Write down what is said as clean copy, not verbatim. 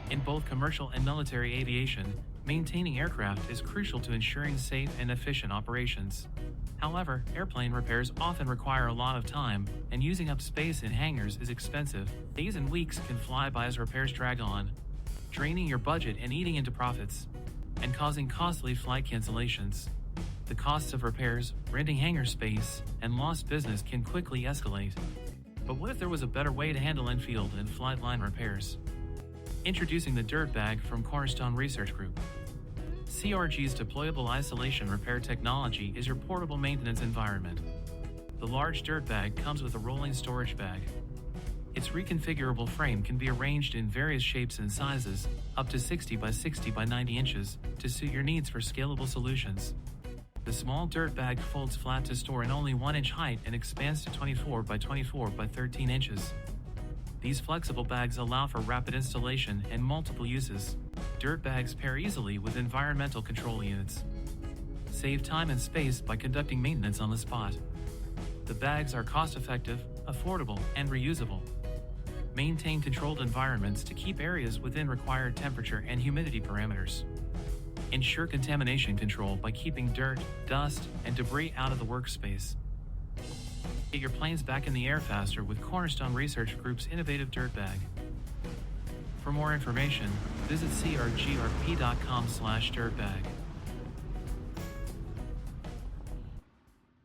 In both commercial and military aviation, maintaining aircraft is crucial to ensuring safe and efficient operations. However, airplane repairs often require a lot of time, and using up space in hangars is expensive. Days and weeks can fly by as repairs drag on, draining your budget and eating into profits, and causing costly flight cancellations. The costs of repairs, renting hangar space, and lost business can quickly escalate. But what if there was a better way to handle in-field and flight line repairs? Introducing the DIRT Bag from Cornerstone Research Group. CRG's deployable isolation repair technology is your portable maintenance environment. The large DIRT Bag comes with a rolling storage bag. Its reconfigurable frame can be arranged in various shapes and sizes, up to 60 by 60 by 90 inches, to suit your needs for scalable solutions. The small DIRT Bag folds flat to store in only 1 inch height and expands to 24 by 24 by 13 inches. These flexible bags allow for rapid installation and multiple uses. DIRT bags pair easily with environmental control units. Save time and space by conducting maintenance on the spot. The bags are cost-effective, affordable, and reusable. Maintain controlled environments to keep areas within required temperature and humidity parameters. Ensure contamination control by keeping dirt, dust, and debris out of the workspace. Get your planes back in the air faster with Cornerstone Research Group's innovative DIRT Bag. For more information, visit crgrp.com/dirtbag.